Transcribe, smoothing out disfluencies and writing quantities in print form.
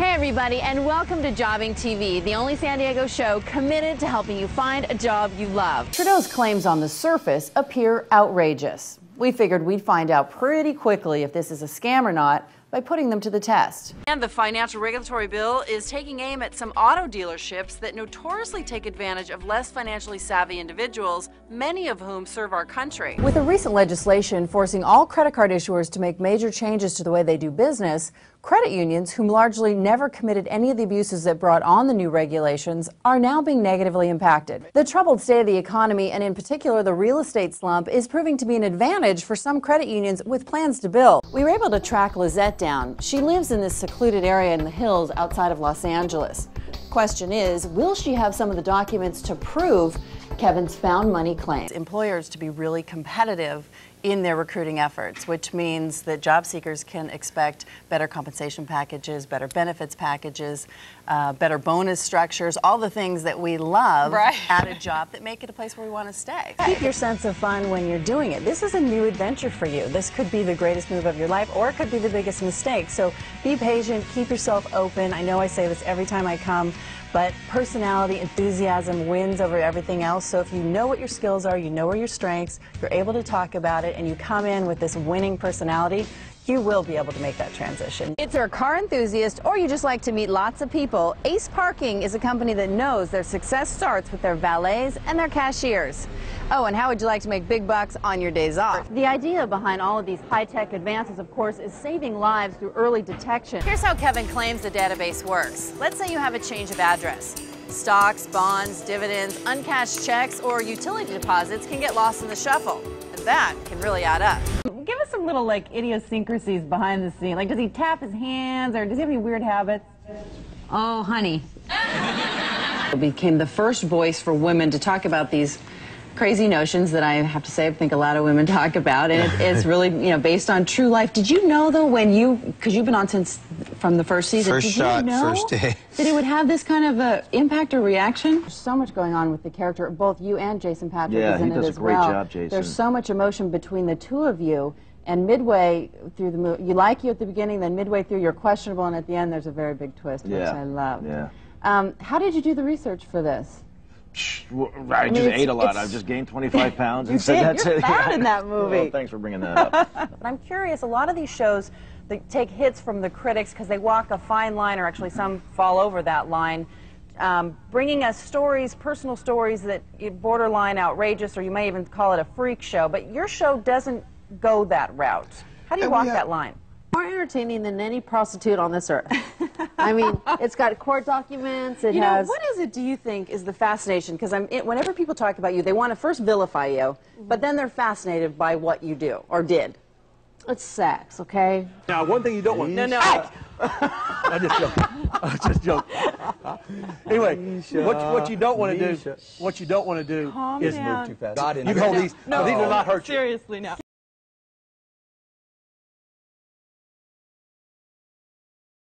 Hey everybody, and welcome to Jobbing TV, the only San Diego show committed to helping you find a job you love. Trudeau's claims on the surface appear outrageous. We figured we'd find out pretty quickly if this is a scam or not by putting them to the test. And the financial regulatory bill is taking aim at some auto dealerships that notoriously take advantage of less financially savvy individuals, many of whom serve our country. With the recent legislation forcing all credit card issuers to make major changes to the way they do business, credit unions, whom largely never committed any of the abuses that brought on the new regulations, are now being negatively impacted. The troubled state of the economy, and in particular the real estate slump, is proving to be an advantage for some credit unions with plans to build. We were able to track Lizette down. She lives in this secluded area in the hills outside of Los Angeles. Question is, will she have some of the documents to prove Kevin's found money claim? Employers to be really competitive in their recruiting efforts, which means that job seekers can expect better compensation packages, better benefits packages, better bonus structures, all the things that we love at a job that make it a place where we want to stay. Keep your sense of fun when you're doing it. This is a new adventure for you. This could be the greatest move of your life, or it could be the biggest mistake. So be patient, keep yourself open. I know I say this every time I come, but personality, enthusiasm wins over everything else. So if you know what your skills are, you know where your strengths, you're able to talk about it, and you come in with this winning personality, you will be able to make that transition. If you're a car enthusiast or you just like to meet lots of people, Ace Parking is a company that knows their success starts with their valets and their cashiers. Oh, and how would you like to make big bucks on your days off? The idea behind all of these high-tech advances, of course, is saving lives through early detection. Here's how Kevin claims the database works. Let's say you have a change of address. Stocks, bonds, dividends, uncashed checks, or utility deposits can get lost in the shuffle. And that can really add up. Give us some little, idiosyncrasies behind the scene. Like, does he tap his hands, or does he have any weird habits? Oh, honey. Became the first voice for women to talk about these crazy notions that I have to say I think a lot of women talk about, and it's really, based on true life. Did you know, though, because you've been on from the first season, first shot, first day, that it would have this kind of a impact or reaction? There's so much going on with the character. Both you and Jason Patrick is in it as well. Yeah, he does a great job, Jason. There's so much emotion between the two of you, and midway through the movie, you at the beginning, then midway through you're questionable, and at the end there's a very big twist, which I love. Yeah. How did you do the research for this? I just ate a lot. I've just gained 25 pounds. And said, that's You're it. fat in that movie. Well, thanks for bringing that up. But I'm curious, a lot of these shows, they take hits from the critics because they walk a fine line, or actually some fall over that line, bringing us stories, personal stories that borderline outrageous, or you may even call it a freak show. But your show doesn't go that route. How do you walk that line? More entertaining than any prostitute on this earth. I mean, it's got court documents, it has... What is it, do you think, is the fascination? Because whenever people talk about you, they want to first vilify you, but then they're fascinated by what you do, or did. It's sex, okay? Now, one thing you don't want... No. I just joking. I just joking. Anyway, Misha, what you don't want to do, is move too fast. You can hold these. No, these will not hurt you. Seriously, no.